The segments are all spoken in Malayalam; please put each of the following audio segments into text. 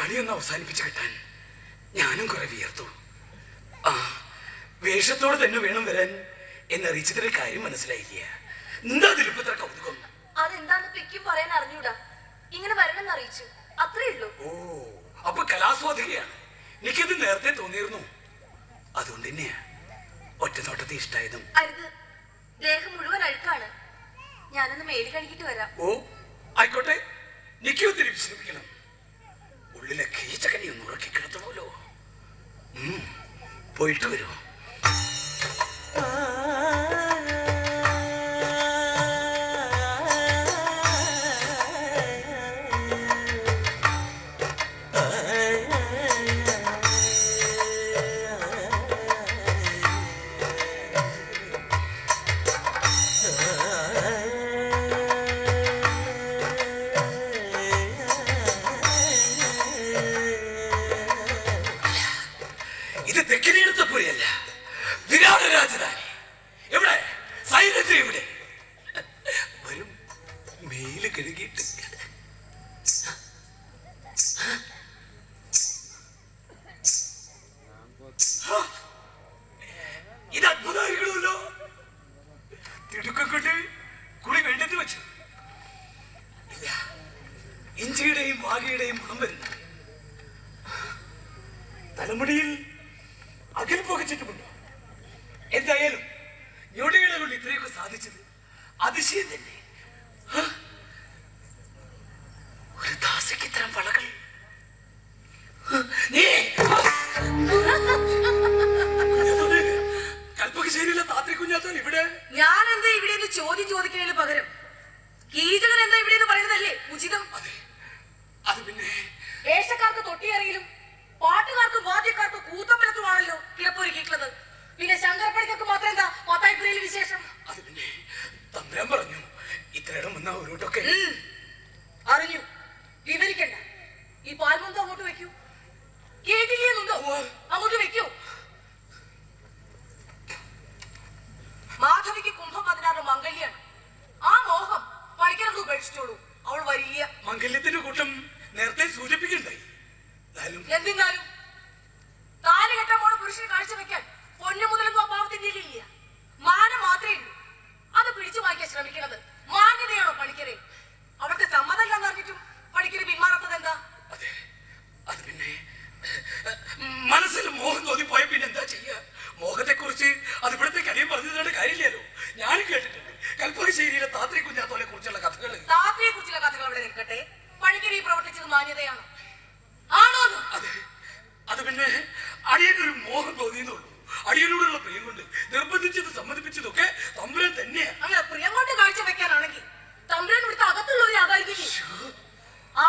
കളിയൊന്ന് അവസാനിപ്പിച്ചു കിട്ടാൻ ഞാനും കുറെ വിയർത്തു. ആ വേഷത്തോടെ തന്നെ വേണം വരാൻ എന്നറിയിച്ചതിന്റെ കാര്യം മനസ്സിലായില്ല. എന്താ തിരുപ്പത്ര കൗതുകം? അതെന്താന്ന് പിക്കും പറയാൻ അറിഞ്ഞൂടാ. ഇങ്ങനെ വരണമെന്ന് അറിയിച്ചു, അത്രേ ഉള്ളൂ. ഓ, അപ്പൊ കലാസ്വാദികയാണ്. എനിക്കത് നേരത്തെ തോന്നിയിരുന്നു. അതുകൊണ്ട് തന്നെയാ ഒറ്റ നോട്ടത്തെ ഇഷ്ടായതും. അരുത്, ദേഹം മുഴുവൻ അഴുക്കാണ്. ഞാനൊന്ന് മേല് കഴുകിട്ട് വരാം. ഓ ആയിക്കോട്ടെ, എനിക്ക് ഒത്തിരി വിശ്രമിക്കണം. ഉള്ളിലൊക്കെ ഈ ചകനി ഒന്ന് ഉറക്കി കിടത്തണമല്ലോ. പോയിട്ട് വരുമോ? ഇത് തെക്കിനെടുത്തപ്പോഴല്ല, വിരാട രാജധാനി. എവിടെ സൈന്യത്തിൽ? ഇവിടെ വരും മെയില് കഴുകിയിട്ട്. ഇത് അത്ഭുതമായിരിക്കണമല്ലോ. തിടുക്കം കൊണ്ട് കുളി വേണ്ടെന്ന് വെച്ചു. ഇല്ല, ഇഞ്ചിയുടെയും വാഗയുടെയും മണം വരുന്നു. തലമുടിയിൽ അകൽ പുകച്ചിട്ടുമുണ്ടോ? എന്തായാലും ഞൊടിയുടെ കൊണ്ട് ഇത്രയൊക്കെ സാധിച്ചത് അതിശയം തന്നെ. ഒരു ദാസയ്ക്ക് ഇത്തരം വളകൾ. കൽപ്പകശ്ശേരിയിലെ താത്രി കുഞ്ഞാത്തോൻ ഇവിടെ. ഞാൻ എന്താ ഇവിടെ ചോദ്യം ചോദിക്കുന്നതിന് പകരം കീചകൻ എന്താ ഇവിടെ പറയുന്നതല്ലേ ഉചിതം? അതെ, അത് പിന്നെ വേഷക്കാർക്ക് തൊട്ടിയറിയിലും പാട്ടുകാർക്കും വാദ്യക്കാർക്കും കൂത്തമ്പലത്തുമാണല്ലോ കിടപ്പൊരുക്കിയിട്ടുള്ളത്. പിന്നെ ശങ്കരപ്പണിക്കൊക്കെ മാത്രം എന്താ പത്തായിപ്പുരയിൽ വിശേഷം? അത് പിന്നെ തമ്പുരാൻ പറഞ്ഞു ഇത്രയിടം വന്ന ഒരുട്ടൊക്കെ. അറിഞ്ഞു, വിവരിക്കണ്ട. ഈ പാൽമന്തം അങ്ങോട്ട് വെക്കൂ. കേട്ടില്ലേന്നുണ്ടോ? അങ്ങോട്ട് വെക്കൂ. മാധവിക്ക് കുംഭം 16 മംഗല്യാണ്. ആ മോഹം പണിക്കരങ്ങ് ഉപേക്ഷിച്ചോളൂ. അവൾ വലിയ മംഗല്യത്തിന്റെ കൂട്ടം നേരത്തെ സൂചിപ്പിക്കണ്ടായി. എന്തിനാലും താലി കെട്ടാൻ പോണ പുരുഷനെ കാഴ്ചവെക്കാൻ പൊന്നു മുതലൊന്നും ആ പാവത്തിന്റെ ഇല്ല. മാനം മാത്രമേ ഉള്ളൂ. അത് പിടിച്ചു വാങ്ങിക്കാൻ ശ്രമിക്കുന്നത് മാന്യതയാണോ പണിക്കരെ? അവർക്ക് സമ്മതമല്ലെന്ന് അറിഞ്ഞിട്ടും പണിക്കര് പിന്മാറാത്തത് എന്താ? അതെ, അത് പിന്നെ മനസ്സിൽ മോഹം തോന്നിപ്പോയ പിന്നെ എന്താ ചെയ്യാ? മോഹത്തെ കുറിച്ച് അത് ഇവിടത്തെ കഥയും പറഞ്ഞതിന്റെ കാര്യമില്ലല്ലോ. ഞാനും കേട്ടിട്ടുണ്ട് കൽപ്പകശ്ശേരിയിലെ താത്രി കുഞ്ഞാത്തോലെ കുറിച്ചുള്ള കഥകൾ. താത്രിയെ കുറിച്ചുള്ള കഥകൾ അവിടെ നിൽക്കട്ടെ. പണിക്കര് ഈ പ്രവർത്തിച്ചത് മാന്യതയാണോ? ആണോ? അതെ, അത് പിന്നെ അടിയനൊരു മോഹം തോന്നിയെന്നുള്ളൂ. അടിയനോടുള്ള പ്രിയം കൊണ്ട് നിർബന്ധിച്ചത് സമ്മതിപ്പിച്ചതൊക്കെ തമ്പുരാൻ തന്നെയാ. അങ്ങനെ പ്രിയം കൊണ്ട് കാഴ്ച വെക്കാനാണെങ്കിൽ തമ്പുരാൻ ഇവിടുത്തെ അകത്തുള്ളവരെ ആകാതിരിക്കും.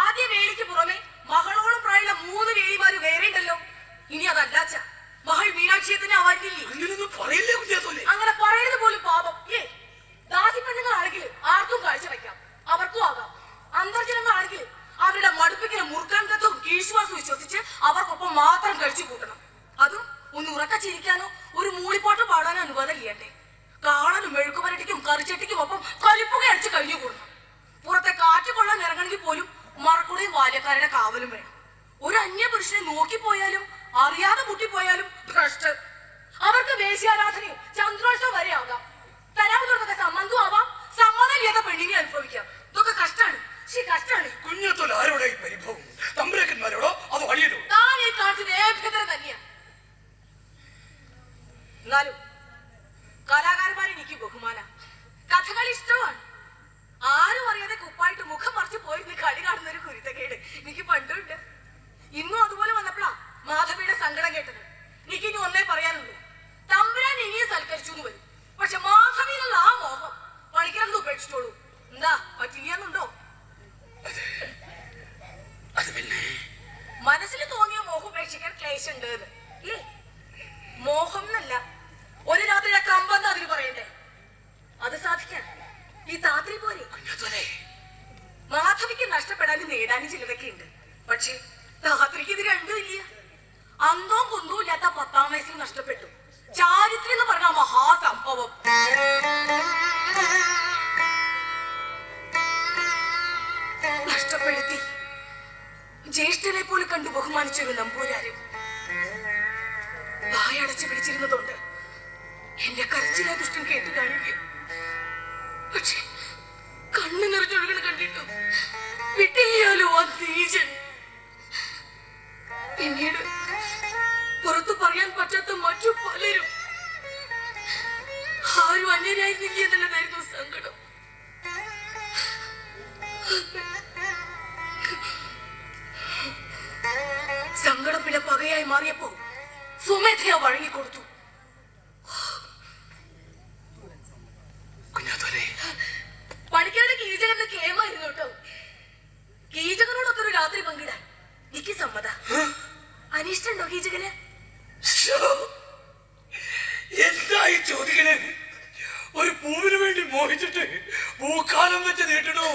ആദ്യ വേലിക്ക് പുറമെ മകളോളം പ്രായമുള്ള 3 വേലിമാര് വേറെ ഉണ്ടല്ലോ. ഇനി അതല്ലാച്ച മകൾ മീനാക്ഷിയെ തന്നെ ആവാനില്ലേ? അങ്ങനെയൊന്നും പറയില്ലേ കുഞ്ഞാത്തോലെ? അങ്ങനെ പറയുന്നത് പോലും പാപം. ദാസി പെണ്ണുങ്ങളാണെങ്കിൽ ആർക്കും കാഴ്ച വെക്കാം, അവർക്കും ആകാം. അന്തർജനങ്ങളാണെങ്കിൽ അവരുടെ മടുപ്പിക്കുന്ന മുറുക്കാൻകത്തും കീഴ്ശ്വാസം വിശ്വസിച്ച് അവർക്കൊപ്പം മാത്രം കഴിച്ചു കൂട്ടണം. അതും ഒന്ന് ഉറക്ക ചിരിക്കാനോ ഒരു മൂളിപ്പാട്ട് പാടാനോ അനുവാദം ഇല്ലട്ടെ. കാളനും മെഴുക്കുപരട്ടിക്കും കറിച്ചട്ടിക്കും ഒപ്പം കരിപ്പുക അടിച്ച് കഴിഞ്ഞു കൂടണം. പുറത്തെ കാറ്റ് കൊള്ളാൻ ഇറങ്ങണമെങ്കിൽ പോലും മറക്കുടയും ബാല്യക്കാരുടെ കാവലും വേണം. ഒരു അന്യ പുരുഷനെ നോക്കിപ്പോയാലും അറിയാതെ മുട്ടിപ്പോയാലും ഭ്രഷ്ട്. അവർക്ക് വേശ്യാരാധനയും ചന്ദ്രോത്സവം വരെ ആകാം. തരാവുന്നതൊക്കെ സമ്മതവും ആവാം, സമ്മതമില്ലാത്ത പെണ്ണിനെ അനുഭവിക്കാം. ഇതൊക്കെ കഷ്ടാണ്, കഷ്ടാണ്. കുഞ്ഞത്തോൽ ആരോടെ ഈ പരിഭവം? തമ്പുരാക്കന്മാരോടോ അതോ അടിയനോ? താൻ ഈ കാണിച്ചത് ഏഭ്യതരം തന്നെയാ. എന്നാലും കലാകാരന്മാരെ എനിക്ക് ബഹുമാന. കഥകളി ഇഷ്ടമാണ്. ആരും അറിയാതെ കുപ്പായിട്ട് മുഖം മറിച്ച് പോയി കളി കാണുന്ന ഒരു കുരുത്തക്കേട് എനിക്ക് പണ്ടുണ്ട്. ഇന്നും അതുപോലെ വന്നപ്പോഴാ മാധവിയുടെ സങ്കടം കേട്ടത്. എനിക്കിനി ഒന്നേ പറയാനുള്ളൂ. തമ്പുരാൻ ഇനിയും സൽക്കരിച്ചു എന്ന് വരും. പക്ഷെ മാധവിയിലുള്ള ആ മോഹം പണിക്കരന്ന് ഉപേക്ഷിച്ചോളൂ. എന്താ പറ്റില്ലെന്നുണ്ടോ? മനസ്സിൽ തോന്നിയ മോഹം ഉപേക്ഷിക്കാൻ ക്ലേശുണ്ട് അല്ലേ? മോഹം എന്നല്ല, ഒരു രാത്രി കമ്പെന്ന് അതിന് പറയണ്ടേ? അത് സാധിക്കാൻ ഈ താത്രി പോലെ മാധവിക്ക് നഷ്ടപ്പെടാനും നേടാനും ചിലതൊക്കെ ഉണ്ട്. പക്ഷെ താത്രിക്ക് ഇത് രണ്ടും ഇല്ല. അന്തവും കുന്തവും ഇല്ലാത്ത 10-ാം വയസ്സിൽ നഷ്ടപ്പെട്ടു. ചാരിത്രം എന്ന് പറഞ്ഞ മഹാസംഭവം. നഷ്ടപ്പെടുത്തി ജ്യേഷ്ഠനെ പോലെ കണ്ടു ബഹുമാനിച്ചൊരു നമ്പൂരാരും വായടച്ചു പിടിച്ചിരുന്നതുകൊണ്ട് എന്റെ കരച്ചിലെ ദുഷ്ടം കേട്ടു കാണില്ല. പക്ഷെ കണ്ണു നിറഞ്ഞൊഴുകണ കണ്ടിട്ടും വിട്ടിയാലോ ആ നീചൻ. പിന്നീട് പുറത്തു പറയാൻ പറ്റാത്ത മറ്റു പലരും ആരും അന്യരായിരുന്നില്ല എന്നുള്ളതായിരുന്നു സങ്കടം. സങ്കടം പിന്നെ പകയായി മാറിയപ്പോ സുമേധയെ വഴങ്ങിക്കൊടുത്തു. പണിക്കരുടെ കീചകന്റെ കേമായിരുന്നു കേട്ടോ. കീചകനോടൊക്കെ ഒരു രാത്രി പങ്കിടാൻ എനിക്ക് സമ്മത. അനിഷ്ടണ്ടോ കീചകന്? എന്തായി ചോദിക്കണേ? ഒരു പൂവിന് വേണ്ടി മോഹിച്ചിട്ട് പൂക്കാലം വെച്ച് നീട്ടണോ?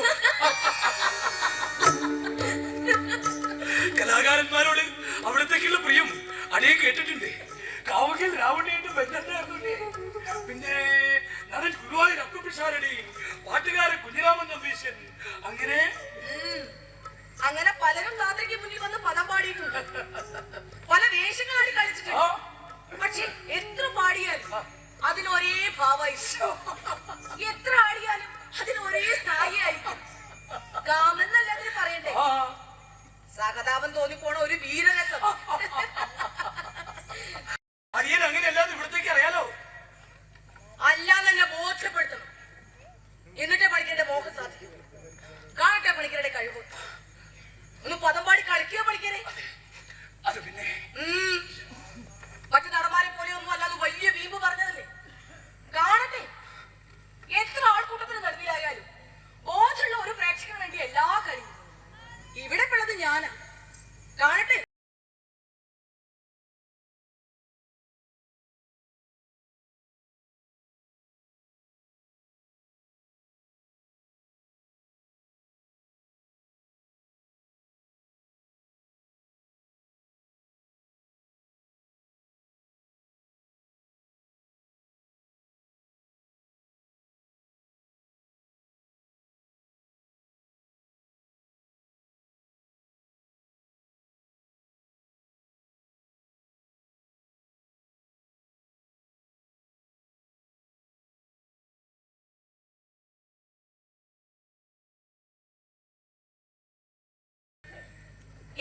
കലാകാരന്മാരോട് അവിടത്തേക്കുള്ള പ്രിയം അടിയെ കേട്ടിട്ടുണ്ട്. കാവകൽ രാവണിയായിട്ട് ബന്ധണ്ടായിരുന്നില്ലേ? പിന്നെ നടൻ ഗുരുവായൂർ അപ്പുപിഷാരടി, പാട്ടുകാരൻ കുഞ്ഞിരാമൻ നമ്പീശൻ, അങ്ങനെ അങ്ങനെ പലരും താത്രയ്ക്ക് മുന്നിൽ വന്ന് പദം പാടിയിട്ടുണ്ട്. പല വേഷങ്ങളാണ് കളിച്ചിട്ടുണ്ട്. പക്ഷെ എത്ര പാടിയാലും അതിനൊരേ ഭാവമായിരിക്കും. എത്ര ആടിയാലും അതിനൊരേ സ്ഥായിയായിരിക്കും. കാമെന്നല്ല അതിന് പറയണ്ടേ? സഹതാപം തോന്നിപ്പോണ ഒരു വീരരസം. അടിയൻ അങ്ങനെയല്ലാതെ ഇവിടത്തേക്ക് അറിയാലോ. അല്ലാന്ന് എന്നെ ബോധ്യപ്പെടുത്തണം. എന്നിട്ടേ പണിക്കരുടെ മോഹം സാധിക്കും. കാണട്ടെ പണിക്കരുടെ കഴിവ്. ഒന്ന് പദം പാടി കളിക്കുക പണിക്കരെ. അത് പിന്നെ മറ്റു നടന്മാരെ പോലെ ഒന്നും അല്ലാതെ വലിയ വീമ്പ് പറഞ്ഞതല്ലേ. കാണട്ടെ. എത്ര ആൾക്കൂട്ടത്തിന് നടുവിലായാലും ബോധമുള്ള ഒരു പ്രേക്ഷകന് വേണ്ടി എല്ലാ കഴിയും. ഇവിടെ പെട്ടത് ഞാനാ. കാണട്ടെ.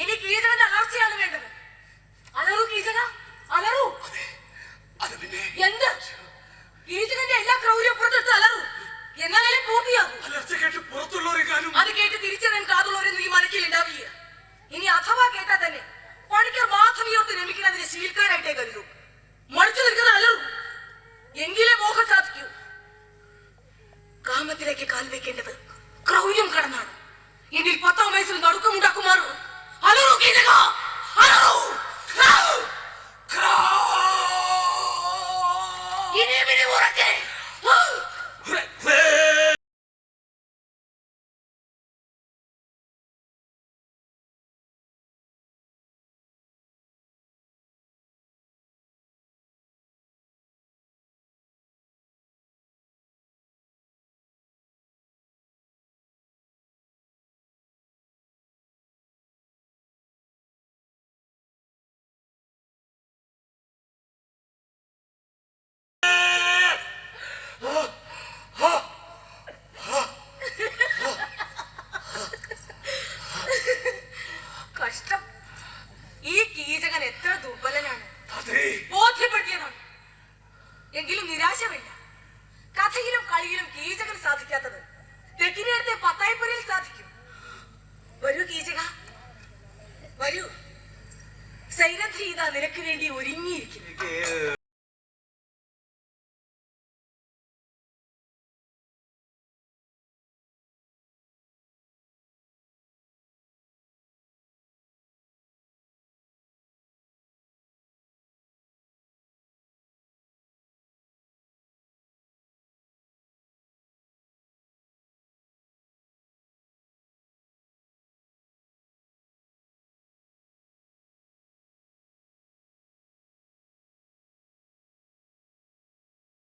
ഇനി കീചകന്റെ അലർച്ചയാണ് വേണ്ടത്. അലറു കീചക, അലറു. എന്ത്? കീചകന്റെ എല്ലാ ക്രൗര്യം പുറത്തെടുത്ത് അലറു. എന്നാലും പൂർത്തിയാകും. അത് കേട്ട് തിരിച്ചറിയാൻ കാതുള്ളവരൊന്നും ഈ മനക്കിൽ ഉണ്ടാവില്ല. ഇനി അഥവാ കേട്ടാ തന്നെ പണിക്കർ മാധവിയോർത്ത് രമിക്കുന്നതിന് ശീൽക്കാരായിട്ടേ കരുതൂ. മടിച്ചു നിൽക്കുന്ന അലറു. എങ്കിലേ മോഹം സാധിക്കൂ. കാമത്തിലേക്ക് കാൽ വെക്കേണ്ടത് ക്രൗര്യം കടന്നാണ്. ഇനി 10-ാം വയസ്സിൽ നടുക്കമുണ്ടാക്കുമാറ് അലറു കീചക, അലറു. ഇനി ഉറക്കെ. കഷ്ടം. ഈ കീചകൻ എത്ര ദുർബലനാണ്. ബോധ്യപ്പെടുത്തിയതാണ്. എങ്കിലും നിരാശ വേണ്ട. കഥയിലും കളിയിലും കീചകൻ സാധിക്കാത്തത് തെക്കിനേരത്തെ പത്തായപ്പുരയിൽ സാധിക്കും. വരൂ കീചക, വരൂ. സൈരന്ധി ഇതാ നിനക്ക് വേണ്ടി ഒരുങ്ങിയിരിക്കുന്നു. എനിക്ക്